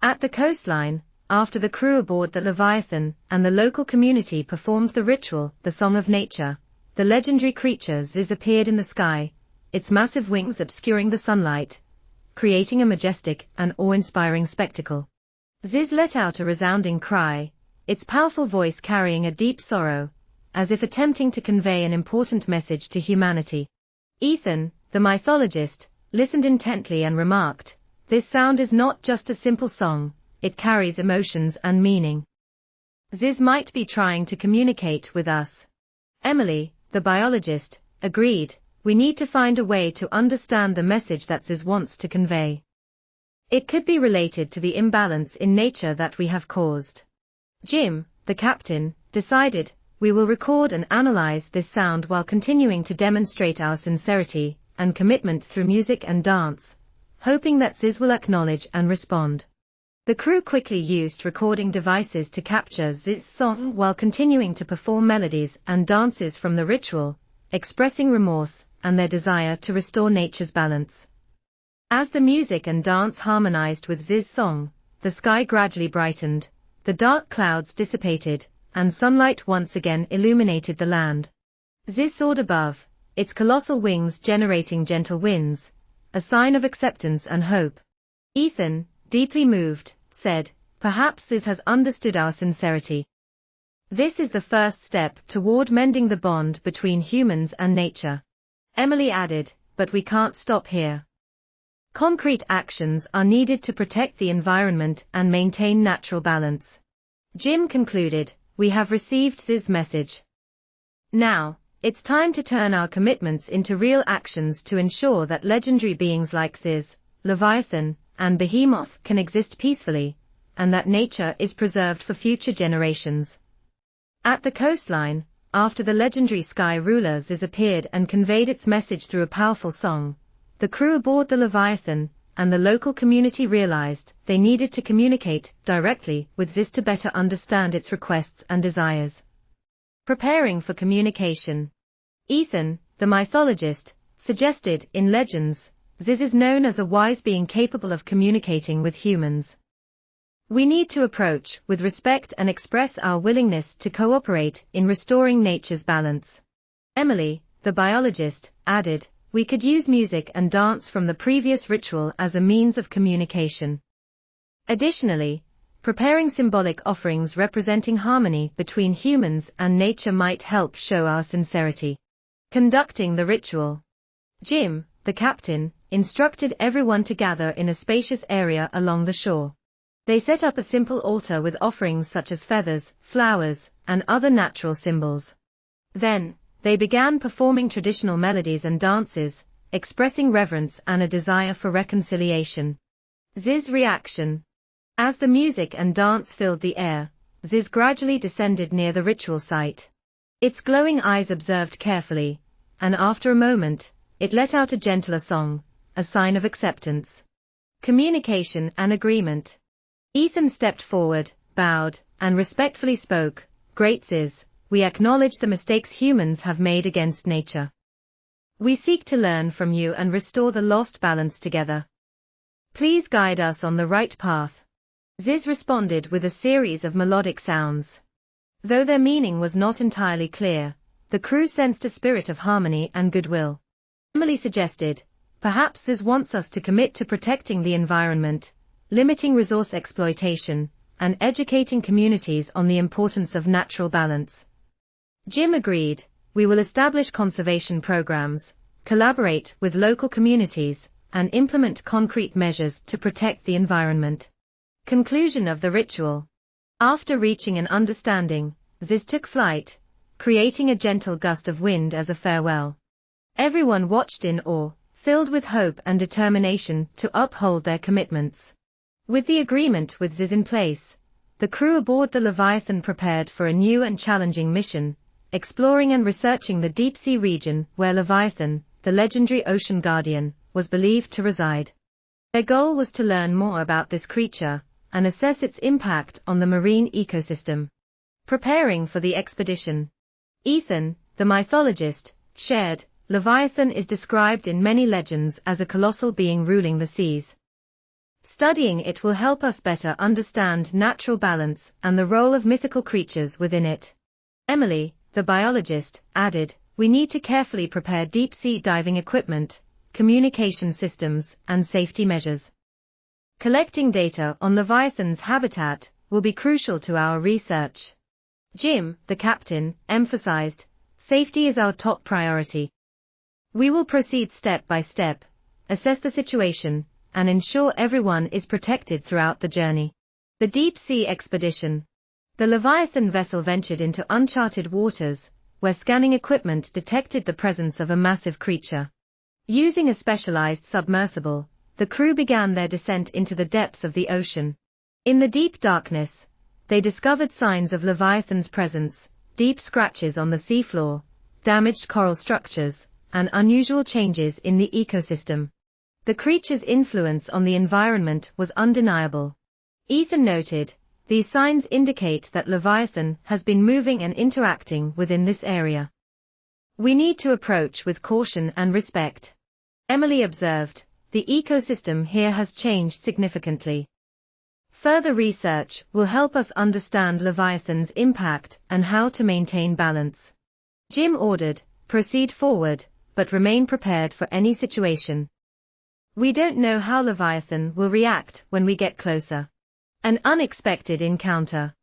At the coastline, after the crew aboard the Leviathan and the local community performed the ritual, the Song of Nature, the legendary creature Ziz appeared in the sky, its massive wings obscuring the sunlight, creating a majestic and awe-inspiring spectacle. Ziz let out a resounding cry, its powerful voice carrying a deep sorrow, as if attempting to convey an important message to humanity. Ethan, the mythologist, listened intently and remarked, "This sound is not just a simple song, it carries emotions and meaning. Ziz might be trying to communicate with us." Emily, the biologist, agreed, "We need to find a way to understand the message that Ziz wants to convey. It could be related to the imbalance in nature that we have caused." Jim, the captain, decided, "We will record and analyze this sound while continuing to demonstrate our sincerity and commitment through music and dance, hoping that Ziz will acknowledge and respond." The crew quickly used recording devices to capture Ziz's song while continuing to perform melodies and dances from the ritual, expressing remorse and their desire to restore nature's balance. As the music and dance harmonized with Ziz's song, the sky gradually brightened, the dark clouds dissipated, and sunlight once again illuminated the land. Ziz soared above, its colossal wings generating gentle winds, a sign of acceptance and hope. Ethan, deeply moved, said, "Perhaps Ziz has understood our sincerity. This is the first step toward mending the bond between humans and nature." Emily added, "But we can't stop here. Concrete actions are needed to protect the environment and maintain natural balance." Jim concluded, "We have received Ziz's message. Now, it's time to turn our commitments into real actions to ensure that legendary beings like Ziz, Leviathan, and Behemoth can exist peacefully, and that nature is preserved for future generations." At the coastline, after the legendary sky ruler Ziz appeared and conveyed its message through a powerful song, the crew aboard the Leviathan and the local community realized they needed to communicate directly with Ziz to better understand its requests and desires. Preparing for communication. Ethan, the mythologist, suggested, "In legends, Ziz is known as a wise being capable of communicating with humans. We need to approach with respect and express our willingness to cooperate in restoring nature's balance." Emily, the biologist, added, "We could use music and dance from the previous ritual as a means of communication. Additionally, preparing symbolic offerings representing harmony between humans and nature might help show our sincerity." Conducting the ritual. Jim, the captain, instructed everyone to gather in a spacious area along the shore. They set up a simple altar with offerings such as feathers, flowers, and other natural symbols. Then, they began performing traditional melodies and dances, expressing reverence and a desire for reconciliation. Ziz's reaction. As the music and dance filled the air, Ziz gradually descended near the ritual site. Its glowing eyes observed carefully, and after a moment, it let out a gentler song, a sign of acceptance, communication and agreement. Ethan stepped forward, bowed, and respectfully spoke, "Great Ziz, we acknowledge the mistakes humans have made against nature. We seek to learn from you and restore the lost balance together. Please guide us on the right path." Ziz responded with a series of melodic sounds. Though their meaning was not entirely clear, the crew sensed a spirit of harmony and goodwill. Emily suggested, "Perhaps Ziz wants us to commit to protecting the environment, limiting resource exploitation, and educating communities on the importance of natural balance." Jim agreed, "We will establish conservation programs, collaborate with local communities, and implement concrete measures to protect the environment." Conclusion of the ritual. After reaching an understanding, Ziz took flight, creating a gentle gust of wind as a farewell. Everyone watched in awe, filled with hope and determination to uphold their commitments. With the agreement with Ziz in place, the crew aboard the Leviathan prepared for a new and challenging mission, exploring and researching the deep-sea region where Leviathan, the legendary ocean guardian, was believed to reside. Their goal was to learn more about this creature and assess its impact on the marine ecosystem. Preparing for the expedition. Ethan, the mythologist, shared, "Leviathan is described in many legends as a colossal being ruling the seas. Studying it will help us better understand natural balance and the role of mythical creatures within it. Emily, the biologist, added, "We need to carefully prepare deep-sea diving equipment, communication systems, and safety measures. Collecting data on Leviathan's habitat will be crucial to our research." Jim, the captain, emphasized, "Safety is our top priority. We will proceed step by step, assess the situation, and ensure everyone is protected throughout the journey." The deep-sea expedition. The Leviathan vessel ventured into uncharted waters, where scanning equipment detected the presence of a massive creature. Using a specialized submersible, the crew began their descent into the depths of the ocean. In the deep darkness, they discovered signs of Leviathan's presence, deep scratches on the seafloor, damaged coral structures, and unusual changes in the ecosystem. The creature's influence on the environment was undeniable. Ethan noted, "These signs indicate that Leviathan has been moving and interacting within this area. We need to approach with caution and respect." Emily observed, "The ecosystem here has changed significantly. Further research will help us understand Leviathan's impact and how to maintain balance." Jim ordered, "Proceed forward, but remain prepared for any situation. We don't know how Leviathan will react when we get closer." An unexpected encounter.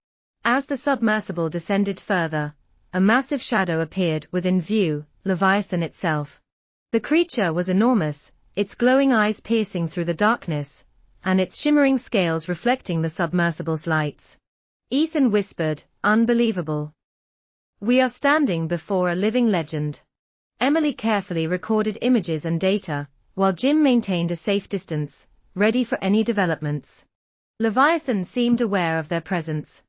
As the submersible descended further, a massive shadow appeared within view, Leviathan itself. The creature was enormous, its glowing eyes piercing through the darkness, and its shimmering scales reflecting the submersible's lights. Ethan whispered, "Unbelievable. We are standing before a living legend." Emily carefully recorded images and data, while Jim maintained a safe distance, ready for any developments. Leviathan seemed aware of their presence.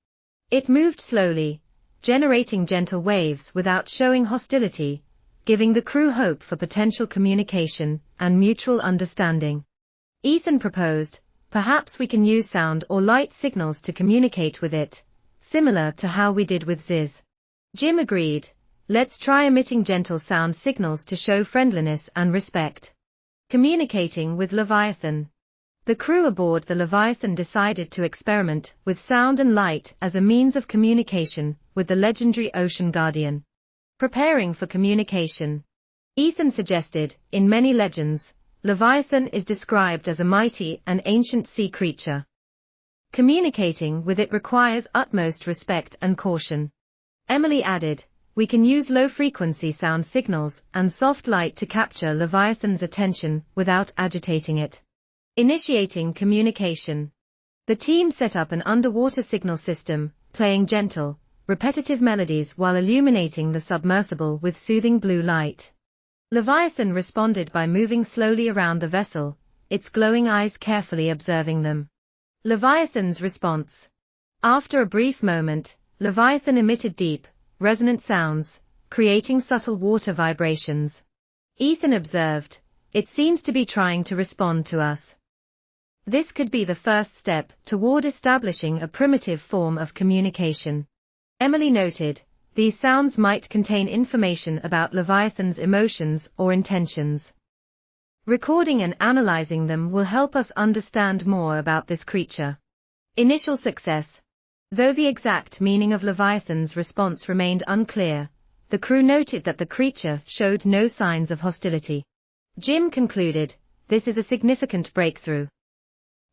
It moved slowly, generating gentle waves without showing hostility, giving the crew hope for potential communication and mutual understanding. Ethan proposed, "Perhaps we can use sound or light signals to communicate with it, similar to how we did with Ziz." Jim agreed, "Let's try emitting gentle sound signals to show friendliness and respect." Communicating with Leviathan. The crew aboard the Leviathan decided to experiment with sound and light as a means of communication with the legendary ocean guardian. Preparing for communication. Ethan suggested, "In many legends, Leviathan is described as a mighty and ancient sea creature. Communicating with it requires utmost respect and caution." Emily added, "We can use low-frequency sound signals and soft light to capture Leviathan's attention without agitating it." Initiating communication. The team set up an underwater signal system, playing gentle, repetitive melodies while illuminating the submersible with soothing blue light. Leviathan responded by moving slowly around the vessel, its glowing eyes carefully observing them. Leviathan's response. After a brief moment, Leviathan emitted deep, resonant sounds, creating subtle water vibrations. Ethan observed, "It seems to be trying to respond to us." This could be the first step toward establishing a primitive form of communication. Emily noted, "These sounds might contain information about Leviathan's emotions or intentions. Recording and analyzing them will help us understand more about this creature." Initial success. Though the exact meaning of Leviathan's response remained unclear, the crew noted that the creature showed no signs of hostility. Jim concluded, "This is a significant breakthrough.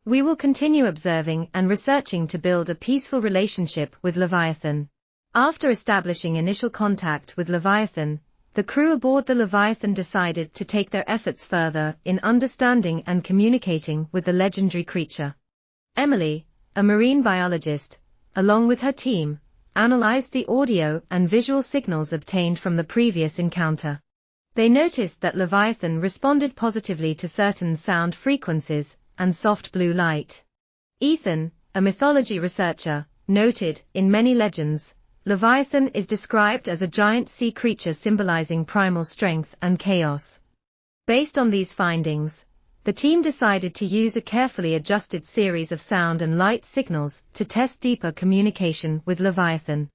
We will continue observing and researching to build a peaceful relationship with Leviathan." After establishing initial contact with Leviathan, the crew aboard the Leviathan decided to take their efforts further in understanding and communicating with the legendary creature. Emily, a marine biologist, along with her team, analyzed the audio and visual signals obtained from the previous encounter. They noticed that Leviathan responded positively to certain sound frequencies and soft blue light. Ethan, a mythology researcher, noted, "In many legends, Leviathan is described as a giant sea creature symbolizing primal strength and chaos." Based on these findings, the team decided to use a carefully adjusted series of sound and light signals to test deeper communication with Leviathan.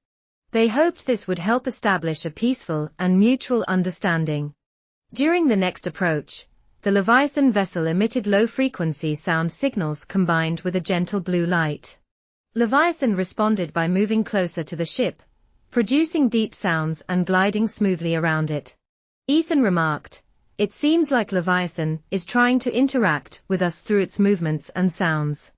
They hoped this would help establish a peaceful and mutual understanding. During the next approach, the Leviathan vessel emitted low-frequency sound signals combined with a gentle blue light. Leviathan responded by moving closer to the ship, producing deep sounds and gliding smoothly around it. Ethan remarked, "It seems like Leviathan is trying to interact with us through its movements and sounds."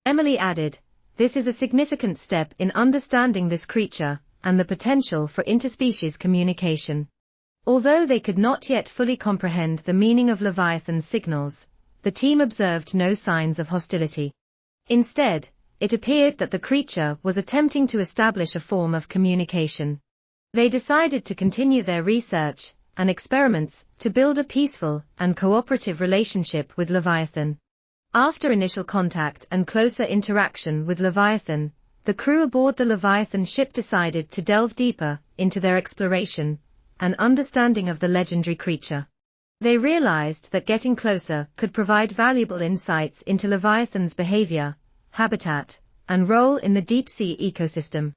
Emily added, "This is a significant step in understanding this creature and the potential for interspecies communication." Although they could not yet fully comprehend the meaning of Leviathan's signals, the team observed no signs of hostility. Instead, it appeared that the creature was attempting to establish a form of communication. They decided to continue their research and experiments to build a peaceful and cooperative relationship with Leviathan. After initial contact and closer interaction with Leviathan, the crew aboard the Leviathan ship decided to delve deeper into their exploration and understanding of the legendary creature. They realized that getting closer could provide valuable insights into Leviathan's behavior, habitat, and role in the deep-sea ecosystem.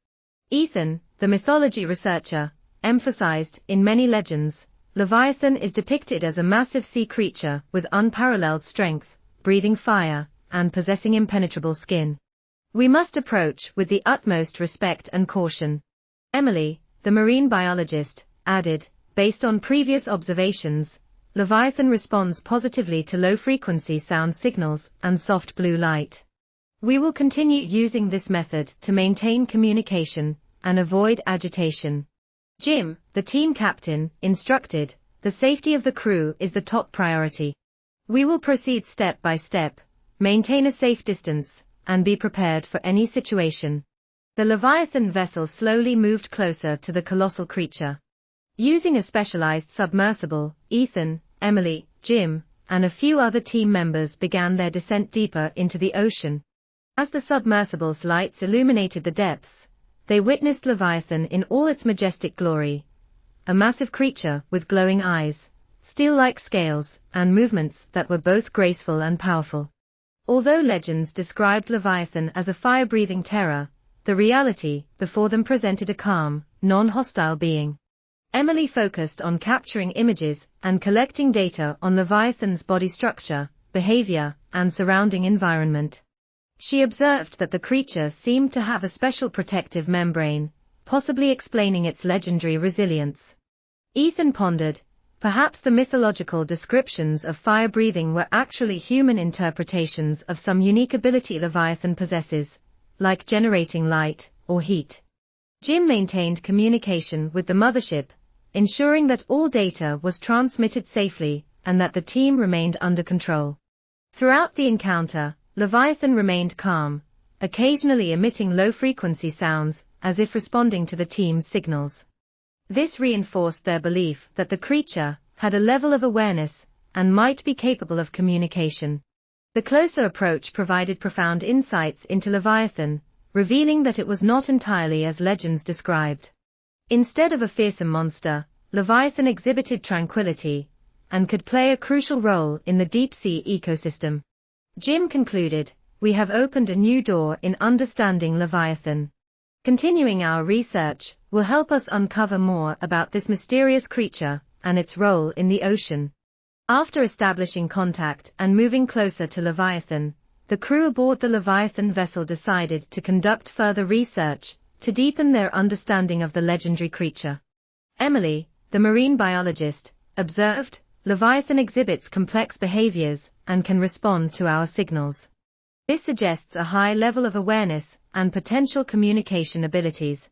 Ethan, the mythology researcher, emphasized, in many legends, Leviathan is depicted as a massive sea creature with unparalleled strength, breathing fire, and possessing impenetrable skin. We must approach with the utmost respect and caution. Emily, the marine biologist, added, based on previous observations, Leviathan responds positively to low-frequency sound signals and soft blue light. We will continue using this method to maintain communication and avoid agitation. Jim, the team captain, instructed, the safety of the crew is the top priority. We will proceed step by step, maintain a safe distance, and be prepared for any situation. The Leviathan vessel slowly moved closer to the colossal creature. Using a specialized submersible, Ethan, Emily, Jim, and a few other team members began their descent deeper into the ocean. As the submersible's lights illuminated the depths, they witnessed Leviathan in all its majestic glory. A massive creature with glowing eyes, steel-like scales, and movements that were both graceful and powerful. Although legends described Leviathan as a fire-breathing terror, the reality before them presented a calm, non-hostile being. Emily focused on capturing images and collecting data on Leviathan's body structure, behavior, and surrounding environment. She observed that the creature seemed to have a special protective membrane, possibly explaining its legendary resilience. Ethan pondered, perhaps the mythological descriptions of fire-breathing were actually human interpretations of some unique ability Leviathan possesses, like generating light or heat. Jim maintained communication with the mothership, ensuring that all data was transmitted safely and that the team remained under control. Throughout the encounter, Leviathan remained calm, occasionally emitting low-frequency sounds, as if responding to the team's signals. This reinforced their belief that the creature had a level of awareness and might be capable of communication. The closer approach provided profound insights into Leviathan, revealing that it was not entirely as legends described. Instead of a fearsome monster, Leviathan exhibited tranquility and could play a crucial role in the deep-sea ecosystem. Jim concluded, "We have opened a new door in understanding Leviathan. Continuing our research will help us uncover more about this mysterious creature and its role in the ocean." After establishing contact and moving closer to Leviathan, the crew aboard the Leviathan vessel decided to conduct further research to deepen their understanding of the legendary creature. Emily, the marine biologist, observed, "Leviathan exhibits complex behaviors and can respond to our signals. This suggests a high level of awareness and potential communication abilities."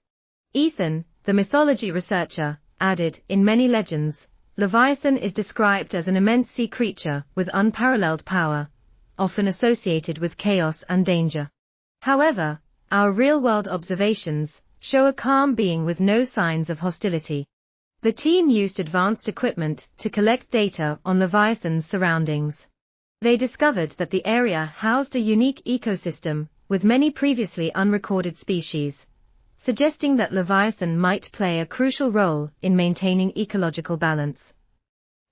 Ethan, the mythology researcher, added, "In many legends, Leviathan is described as an immense sea creature with unparalleled power, often associated with chaos and danger. However, our real-world observations show a calm being with no signs of hostility." The team used advanced equipment to collect data on Leviathan's surroundings. They discovered that the area housed a unique ecosystem with many previously unrecorded species, suggesting that Leviathan might play a crucial role in maintaining ecological balance.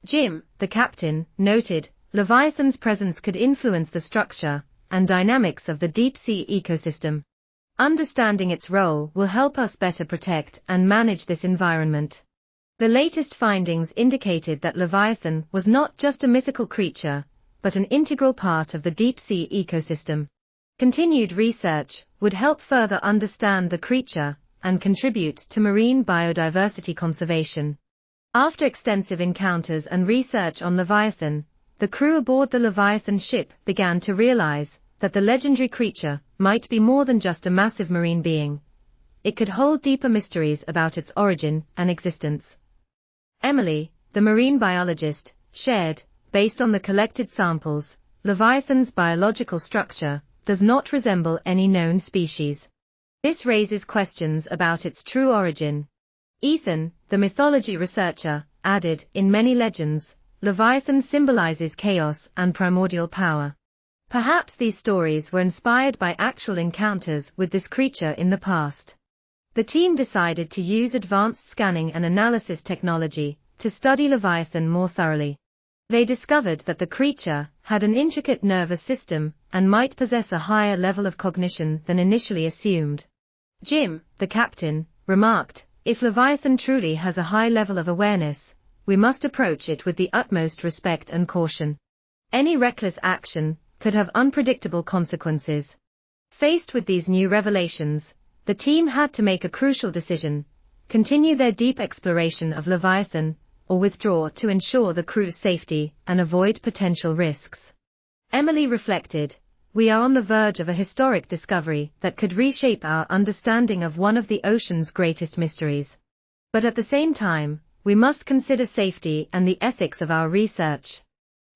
Jim, the captain, noted, "Leviathan's presence could influence the structure and dynamics of the deep-sea ecosystem. Understanding its role will help us better protect and manage this environment." The latest findings indicated that Leviathan was not just a mythical creature, but an integral part of the deep-sea ecosystem. Continued research would help further understand the creature and contribute to marine biodiversity conservation. After extensive encounters and research on Leviathan, the crew aboard the Leviathan ship began to realize that the legendary creature might be more than just a massive marine being. It could hold deeper mysteries about its origin and existence. Emily, the marine biologist, shared, based on the collected samples, Leviathan's biological structure does not resemble any known species. This raises questions about its true origin. Ethan, the mythology researcher, added, in many legends, Leviathan symbolizes chaos and primordial power. Perhaps these stories were inspired by actual encounters with this creature in the past. The team decided to use advanced scanning and analysis technology to study Leviathan more thoroughly. They discovered that the creature had an intricate nervous system and might possess a higher level of cognition than initially assumed. Jim, the captain, remarked, "If Leviathan truly has a high level of awareness, we must approach it with the utmost respect and caution. Any reckless action could have unpredictable consequences." Faced with these new revelations, the team had to make a crucial decision: continue their deep exploration of Leviathan, or withdraw to ensure the crew's safety and avoid potential risks. Emily reflected, "We are on the verge of a historic discovery that could reshape our understanding of one of the ocean's greatest mysteries. But at the same time, we must consider safety and the ethics of our research."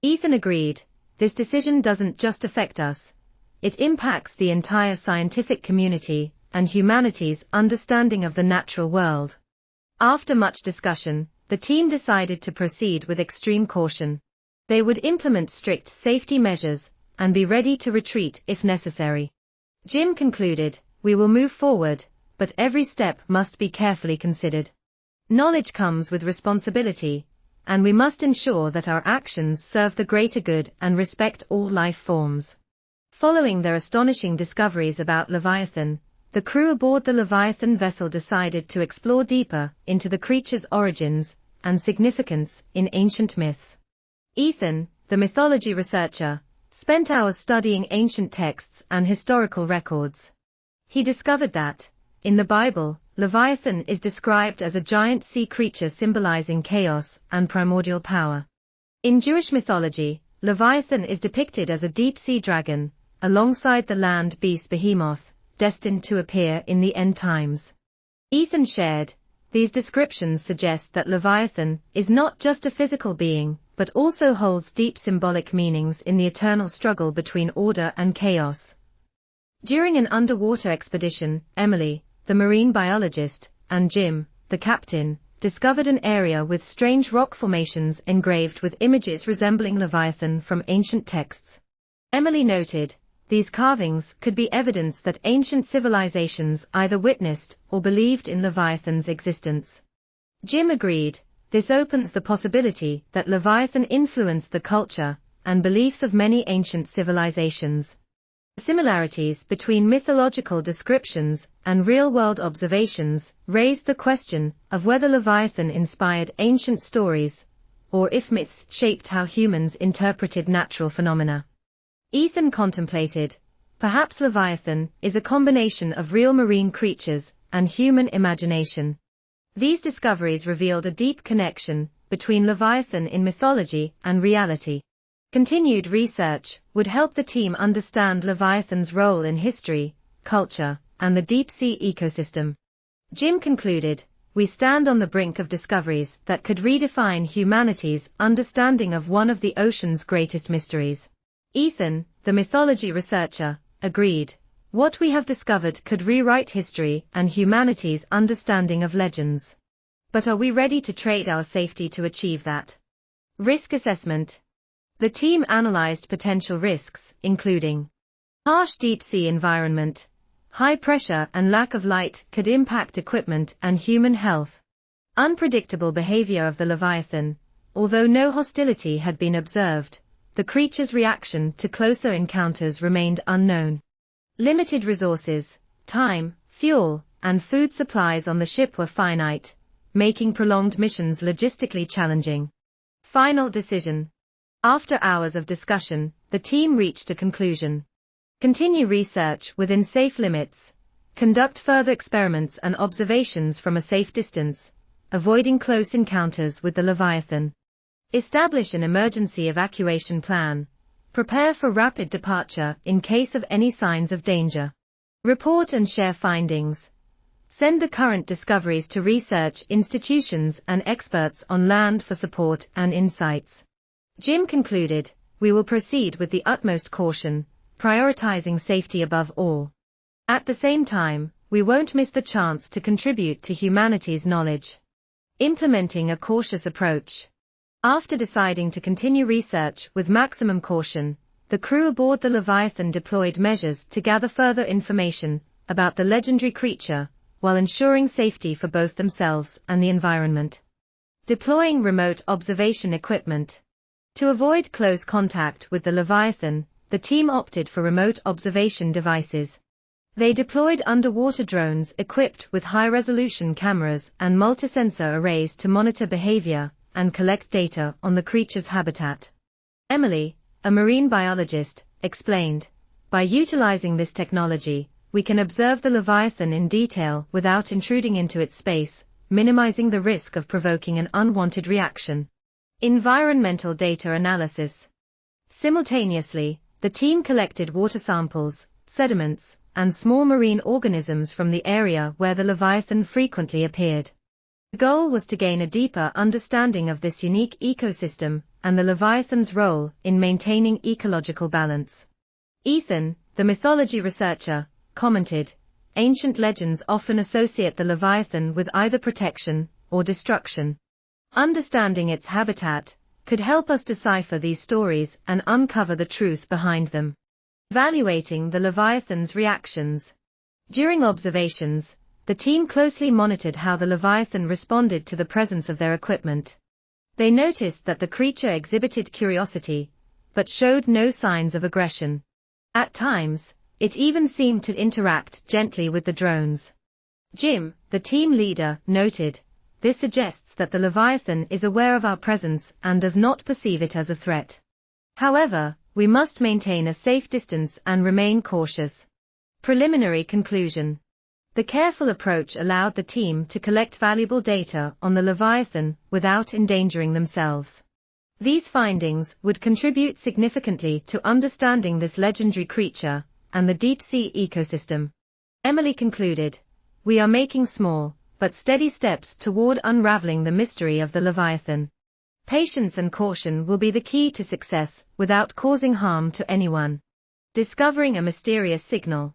Ethan agreed, "This decision doesn't just affect us. It impacts the entire scientific community and humanity's understanding of the natural world." After much discussion, the team decided to proceed with extreme caution. They would implement strict safety measures and be ready to retreat if necessary. Jim concluded, "We will move forward, but every step must be carefully considered. Knowledge comes with responsibility, and we must ensure that our actions serve the greater good and respect all life forms." Following their astonishing discoveries about Leviathan, the crew aboard the Leviathan vessel decided to explore deeper into the creature's origins and significance in ancient myths. Ethan, the mythology researcher, spent hours studying ancient texts and historical records. He discovered that, in the Bible, Leviathan is described as a giant sea creature symbolizing chaos and primordial power. In Jewish mythology, Leviathan is depicted as a deep-sea dragon, alongside the land beast Behemoth, destined to appear in the end times. Ethan shared, "These descriptions suggest that Leviathan is not just a physical being, but also holds deep symbolic meanings in the eternal struggle between order and chaos." During an underwater expedition, Emily, the marine biologist, and Jim, the captain, discovered an area with strange rock formations engraved with images resembling Leviathan from ancient texts. Emily noted, "These carvings could be evidence that ancient civilizations either witnessed or believed in Leviathan's existence." Jim agreed, "This opens the possibility that Leviathan influenced the culture and beliefs of many ancient civilizations." The similarities between mythological descriptions and real-world observations raised the question of whether Leviathan inspired ancient stories, or if myths shaped how humans interpreted natural phenomena. Ethan contemplated, "Perhaps Leviathan is a combination of real marine creatures and human imagination." These discoveries revealed a deep connection between Leviathan in mythology and reality. Continued research would help the team understand Leviathan's role in history, culture, and the deep-sea ecosystem. Jim concluded, "We stand on the brink of discoveries that could redefine humanity's understanding of one of the ocean's greatest mysteries." Ethan, the mythology researcher, agreed, "What we have discovered could rewrite history and humanity's understanding of legends. But are we ready to trade our safety to achieve that?" Risk assessment. The team analyzed potential risks, including harsh deep-sea environment. High pressure and lack of light could impact equipment and human health. Unpredictable behavior of the Leviathan. Although no hostility had been observed, the creature's reaction to closer encounters remained unknown. Limited resources, time, fuel, and food supplies on the ship were finite, making prolonged missions logistically challenging. Final decision. After hours of discussion, the team reached a conclusion. Continue research within safe limits. Conduct further experiments and observations from a safe distance, avoiding close encounters with the Leviathan. Establish an emergency evacuation plan. Prepare for rapid departure in case of any signs of danger. Report and share findings. Send the current discoveries to research institutions and experts on land for support and insights. Jim concluded, we will proceed with the utmost caution, prioritizing safety above all. At the same time, we won't miss the chance to contribute to humanity's knowledge. Implementing a cautious approach. After deciding to continue research with maximum caution, the crew aboard the Leviathan deployed measures to gather further information about the legendary creature, while ensuring safety for both themselves and the environment. Deploying remote observation equipment. To avoid close contact with the Leviathan, the team opted for remote observation devices. They deployed underwater drones equipped with high-resolution cameras and multi-sensor arrays to monitor behavior and collect data on the creature's habitat. Emily, a marine biologist, explained, by utilizing this technology, we can observe the Leviathan in detail without intruding into its space, minimizing the risk of provoking an unwanted reaction. Environmental data analysis. Simultaneously, the team collected water samples, sediments, and small marine organisms from the area where the Leviathan frequently appeared. The goal was to gain a deeper understanding of this unique ecosystem and the Leviathan's role in maintaining ecological balance. Ethan, the mythology researcher, commented, ancient legends often associate the Leviathan with either protection or destruction. Understanding its habitat could help us decipher these stories and uncover the truth behind them. Evaluating the Leviathan's reactions. During observations, the team closely monitored how the Leviathan responded to the presence of their equipment. They noticed that the creature exhibited curiosity, but showed no signs of aggression. At times, it even seemed to interact gently with the drones. Jim, the team leader, noted, this suggests that the Leviathan is aware of our presence and does not perceive it as a threat. However, we must maintain a safe distance and remain cautious. Preliminary conclusion. The careful approach allowed the team to collect valuable data on the Leviathan without endangering themselves. These findings would contribute significantly to understanding this legendary creature and the deep-sea ecosystem. Emily concluded, we are making small, but steady steps toward unraveling the mystery of the Leviathan. Patience and caution will be the key to success without causing harm to anyone. Discovering a mysterious signal.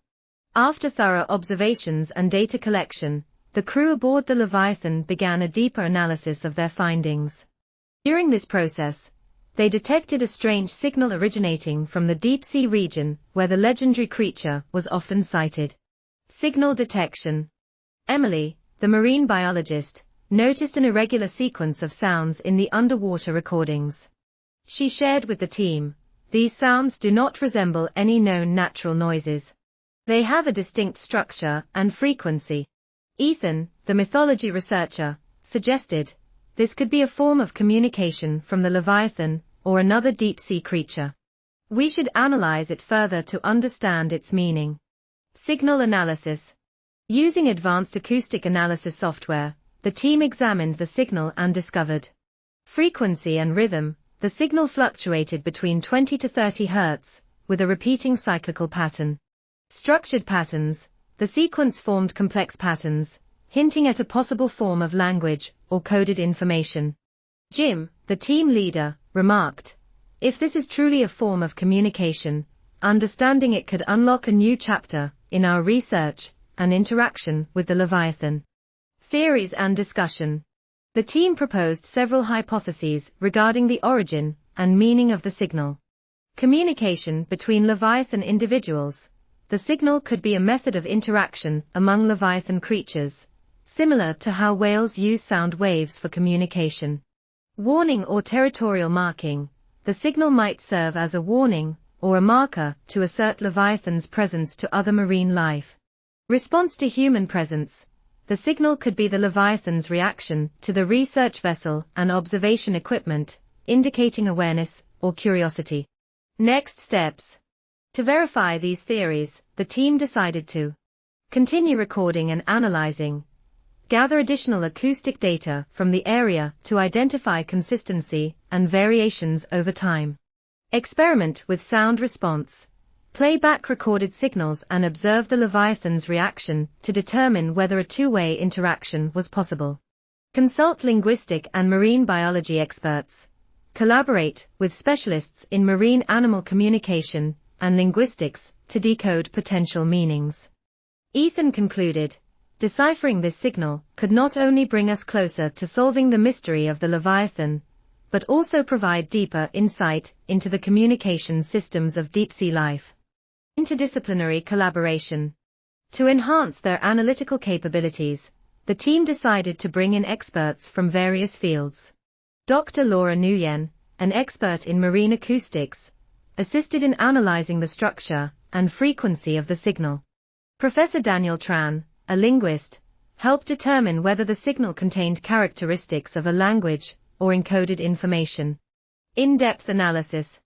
After thorough observations and data collection, the crew aboard the Leviathan began a deeper analysis of their findings. During this process, they detected a strange signal originating from the deep-sea region where the legendary creature was often sighted. Signal detection. Emily, the marine biologist, noticed an irregular sequence of sounds in the underwater recordings. She shared with the team, these sounds do not resemble any known natural noises. They have a distinct structure and frequency. Ethan, the mythology researcher, suggested, this could be a form of communication from the Leviathan or another deep-sea creature. We should analyze it further to understand its meaning. Signal analysis. Using advanced acoustic analysis software, the team examined the signal and discovered frequency and rhythm. The signal fluctuated between 20 to 30 Hz, with a repeating cyclical pattern. Structured patterns. The sequence formed complex patterns, hinting at a possible form of language or coded information. Jim, the team leader, remarked, if this is truly a form of communication, understanding it could unlock a new chapter in our research and interaction with the Leviathan. Theories and discussion. The team proposed several hypotheses regarding the origin and meaning of the signal. Communication between Leviathan individuals. The signal could be a method of interaction among Leviathan creatures, similar to how whales use sound waves for communication. Warning or territorial marking. The signal might serve as a warning or a marker to assert Leviathan's presence to other marine life. Response to human presence. the signal could be the Leviathan's reaction to the research vessel and observation equipment, indicating awareness or curiosity. Next steps. To verify these theories, the team decided to continue recording and analyzing, gather additional acoustic data from the area to identify consistency and variations over time, experiment with sound response, play back recorded signals and observe the Leviathan's reaction to determine whether a two-way interaction was possible. Consult linguistic and marine biology experts. Collaborate with specialists in marine animal communication and linguistics to decode potential meanings. Ethan concluded, deciphering this signal could not only bring us closer to solving the mystery of the Leviathan, but also provide deeper insight into the communication systems of deep-sea life. Interdisciplinary collaboration. To enhance their analytical capabilities, the team decided to bring in experts from various fields. Dr. Laura Nguyen, an expert in marine acoustics, assisted in analyzing the structure and frequency of the signal. Professor Daniel Tran, a linguist, helped determine whether the signal contained characteristics of a language or encoded information. In-depth analysis.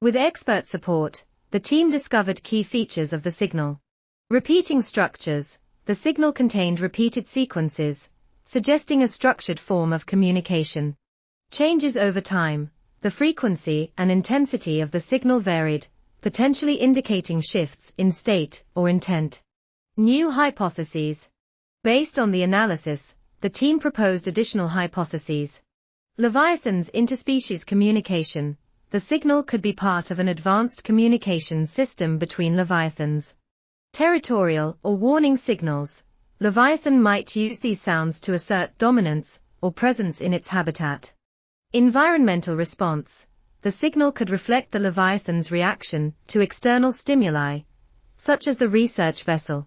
With expert support, the team discovered key features of the signal. Repeating structures. The signal contained repeated sequences, suggesting a structured form of communication. Changes over time. The frequency and intensity of the signal varied, potentially indicating shifts in state or intent. New hypotheses. Based on the analysis, the team proposed additional hypotheses. Leviathan's interspecies communication. The signal could be part of an advanced communication system between Leviathans. Territorial or warning signals. Leviathan might use these sounds to assert dominance or presence in its habitat. Environmental response. The signal could reflect the Leviathan's reaction to external stimuli, such as the research vessel.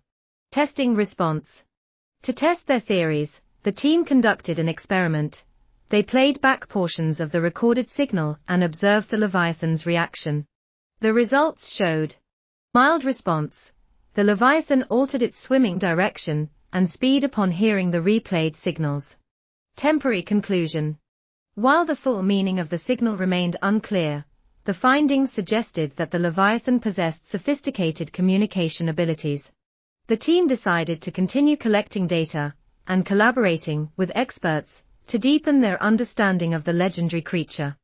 Testing response. To test their theories, the team conducted an experiment. They played back portions of the recorded signal and observed the Leviathan's reaction. The results showed mild response. The Leviathan altered its swimming direction and speed upon hearing the replayed signals. Temporary conclusion. While the full meaning of the signal remained unclear, the findings suggested that the Leviathan possessed sophisticated communication abilities. The team decided to continue collecting data and collaborating with experts to deepen their understanding of the legendary creature.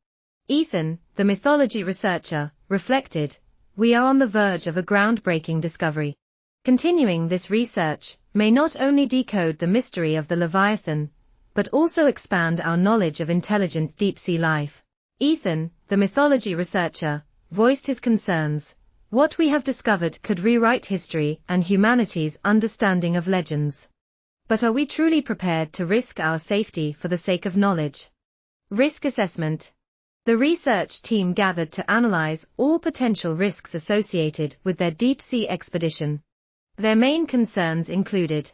Ethan, the mythology researcher, reflected, "We are on the verge of a groundbreaking discovery. Continuing this research may not only decode the mystery of the Leviathan, but also expand our knowledge of intelligent deep-sea life." Ethan, the mythology researcher, voiced his concerns. "What we have discovered could rewrite history and humanity's understanding of legends. But are we truly prepared to risk our safety for the sake of knowledge?" Risk assessment. The research team gathered to analyze all potential risks associated with their deep-sea expedition. Their main concerns included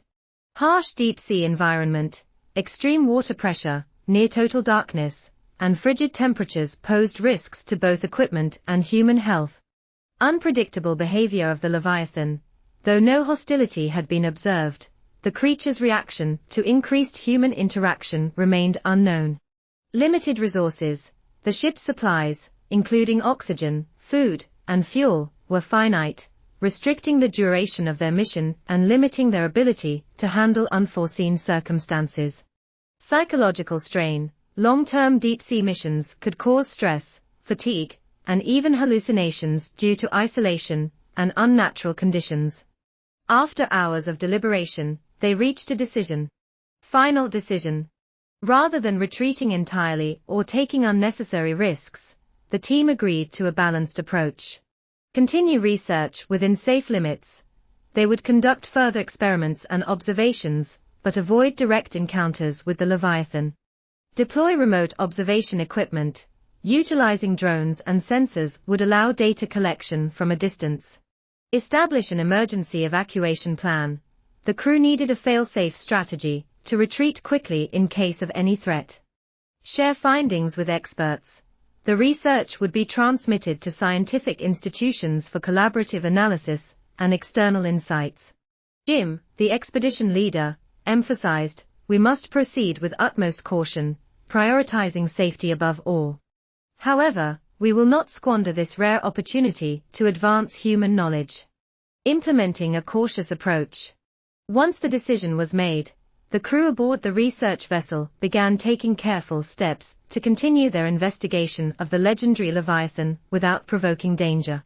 harsh deep-sea environment, extreme water pressure, near-total darkness, and frigid temperatures posed risks to both equipment and human health. Unpredictable behavior of the Leviathan. Though no hostility had been observed, the creature's reaction to increased human interaction remained unknown. Limited resources. The ship's supplies, including oxygen, food, and fuel, were finite, restricting the duration of their mission and limiting their ability to handle unforeseen circumstances. Psychological strain. Long-term deep-sea missions could cause stress, fatigue, and even hallucinations due to isolation and unnatural conditions. After hours of deliberation, they reached a decision. Final decision. Rather than retreating entirely or taking unnecessary risks, the team agreed to a balanced approach. Continue research within safe limits. They would conduct further experiments and observations, but avoid direct encounters with the Leviathan. Deploy remote observation equipment. Utilizing drones and sensors would allow data collection from a distance. Establish an emergency evacuation plan. The crew needed a fail-safe strategy to retreat quickly in case of any threat. Share findings with experts. The research would be transmitted to scientific institutions for collaborative analysis and external insights. Jim, the expedition leader, emphasized, we must proceed with utmost caution, prioritizing safety above all. However, we will not squander this rare opportunity to advance human knowledge. Implementing a cautious approach. Once the decision was made, the crew aboard the research vessel began taking careful steps to continue their investigation of the legendary Leviathan without provoking danger.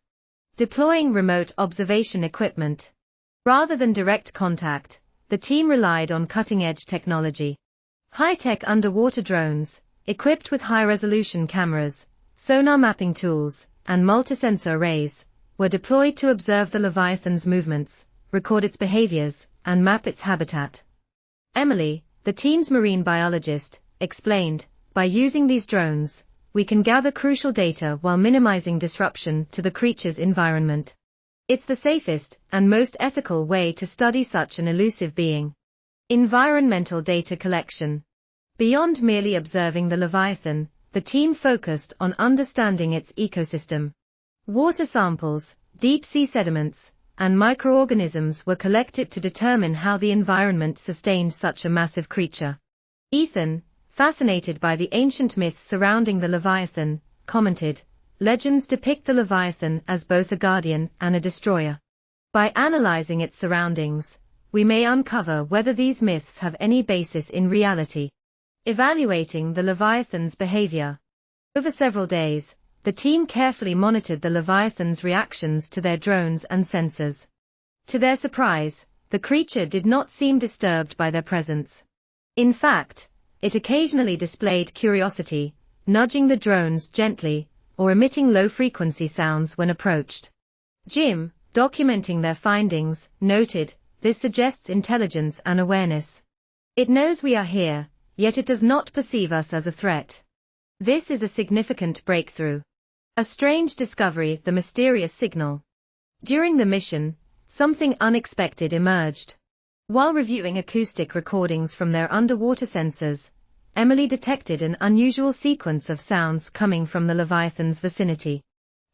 Deploying remote observation equipment. Rather than direct contact, the team relied on cutting-edge technology. High-tech underwater drones, equipped with high-resolution cameras, sonar mapping tools, and multi-sensor arrays, were deployed to observe the Leviathan's movements, record its behaviors, and map its habitat. Emily, the team's marine biologist, explained, by using these drones, we can gather crucial data while minimizing disruption to the creature's environment. It's the safest and most ethical way to study such an elusive being. Environmental data collection. Beyond merely observing the Leviathan, the team focused on understanding its ecosystem. Water samples, deep-sea sediments, and microorganisms were collected to determine how the environment sustained such a massive creature. Ethan, fascinated by the ancient myths surrounding the Leviathan, commented, legends depict the Leviathan as both a guardian and a destroyer. By analyzing its surroundings, we may uncover whether these myths have any basis in reality. Evaluating the Leviathan's behavior. Over several days, the team carefully monitored the Leviathan's reactions to their drones and sensors. To their surprise, the creature did not seem disturbed by their presence. In fact, it occasionally displayed curiosity, nudging the drones gently, or emitting low-frequency sounds when approached. Jim, documenting their findings, noted, this suggests intelligence and awareness. It knows we are here, yet it does not perceive us as a threat. This is a significant breakthrough. A strange discovery, the mysterious signal. During the mission, something unexpected emerged. While reviewing acoustic recordings from their underwater sensors, Emily detected an unusual sequence of sounds coming from the Leviathan's vicinity.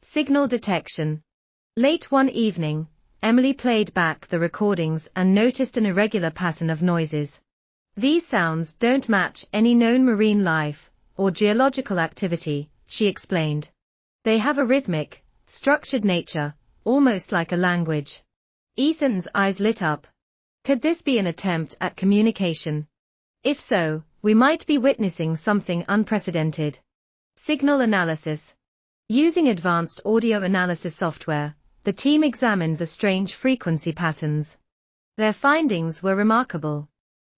Signal detection. Late one evening, Emily played back the recordings and noticed an irregular pattern of noises. These sounds don't match any known marine life or geological activity, she explained. They have a rhythmic, structured nature, almost like a language. Ethan's eyes lit up. Could this be an attempt at communication? If so, we might be witnessing something unprecedented. Signal analysis. Using advanced audio analysis software, the team examined the strange frequency patterns. Their findings were remarkable.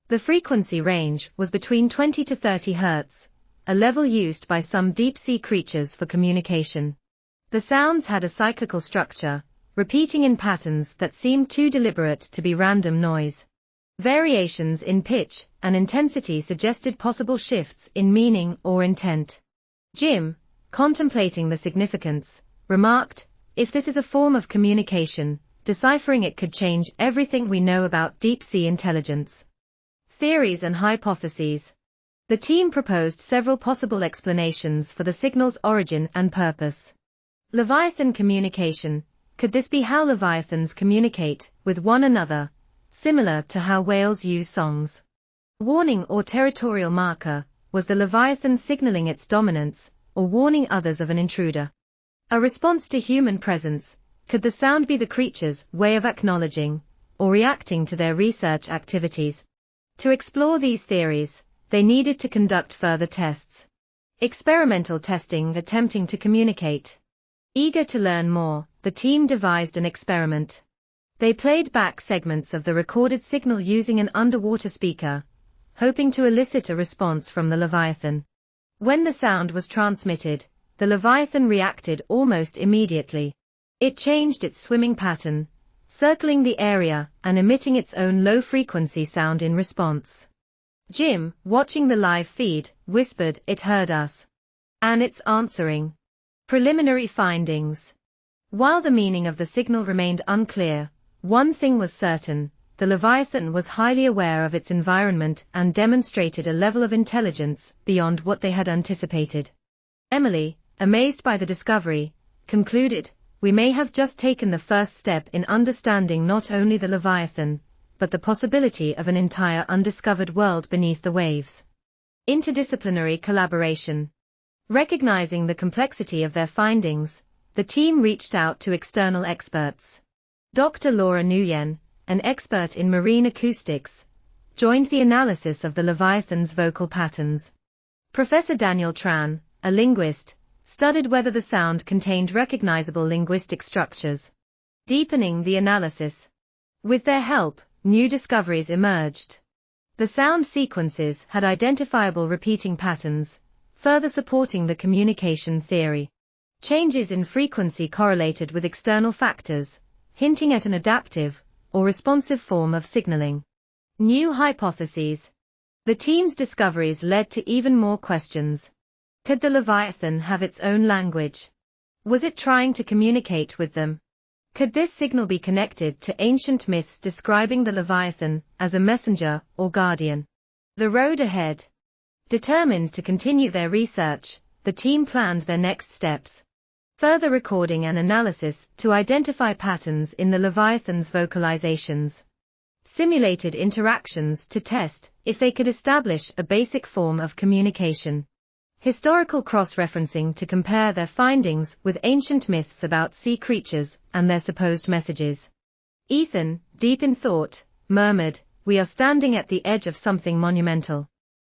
The frequency range was between 20 to 30 Hz, a level used by some deep-sea creatures for communication. The sounds had a cyclical structure, repeating in patterns that seemed too deliberate to be random noise. Variations in pitch and intensity suggested possible shifts in meaning or intent. Jim, contemplating the significance, remarked, if this is a form of communication, deciphering it could change everything we know about deep-sea intelligence. Theories and hypotheses. The team proposed several possible explanations for the signal's origin and purpose. Leviathan communication. Could this be how leviathans communicate with one another, similar to how whales use songs? Warning or territorial marker. Was the leviathan signaling its dominance, or warning others of an intruder? A response to human presence. Could the sound be the creature's way of acknowledging or reacting to their research activities? To explore these theories, they needed to conduct further tests. Experimental testing attempting to communicate. Eager to learn more, the team devised an experiment. They played back segments of the recorded signal using an underwater speaker, hoping to elicit a response from the Leviathan. When the sound was transmitted, the Leviathan reacted almost immediately. It changed its swimming pattern, circling the area and emitting its own low-frequency sound in response. Jim, watching the live feed, whispered, "It heard us. And it's answering." Preliminary findings. While the meaning of the signal remained unclear, one thing was certain: the Leviathan was highly aware of its environment and demonstrated a level of intelligence beyond what they had anticipated. Emily, amazed by the discovery, concluded, "We may have just taken the first step in understanding not only the Leviathan, but the possibility of an entire undiscovered world beneath the waves. Interdisciplinary collaboration. Recognizing the complexity of their findings, the team reached out to external experts. Dr. Laura Nguyen, an expert in marine acoustics, joined the analysis of the Leviathan's vocal patterns. Professor Daniel Tran, a linguist, studied whether the sound contained recognizable linguistic structures. Deepening the analysis. With their help, new discoveries emerged. The sound sequences had identifiable repeating patterns, further supporting the communication theory. Changes in frequency correlated with external factors, hinting at an adaptive or responsive form of signaling. New hypotheses. The team's discoveries led to even more questions. Could the Leviathan have its own language? Was it trying to communicate with them? Could this signal be connected to ancient myths describing the Leviathan as a messenger or guardian? The road ahead. Determined to continue their research, the team planned their next steps. Further recording and analysis to identify patterns in the Leviathan's vocalizations. Simulated interactions to test if they could establish a basic form of communication. Historical cross-referencing to compare their findings with ancient myths about sea creatures and their supposed messages. Ethan, deep in thought, murmured, "We are standing at the edge of something monumental.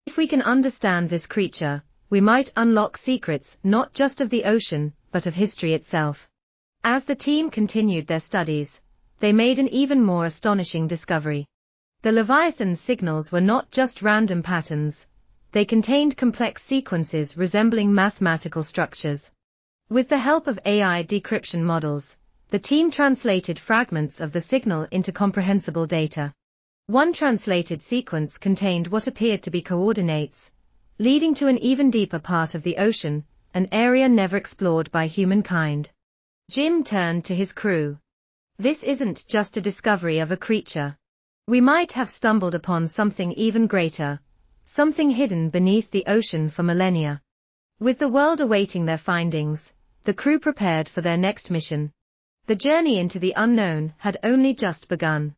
If we can understand this creature, we might unlock secrets not just of the ocean, but of history itself." As the team continued their studies, they made an even more astonishing discovery. The Leviathan's signals were not just random patterns. They contained complex sequences resembling mathematical structures. With the help of AI decryption models, the team translated fragments of the signal into comprehensible data. One translated sequence contained what appeared to be coordinates, leading to an even deeper part of the ocean, an area never explored by humankind. Jim turned to his crew. "This isn't just a discovery of a creature. We might have stumbled upon something even greater. Something hidden beneath the ocean for millennia." With the world awaiting their findings, the crew prepared for their next mission. The journey into the unknown had only just begun.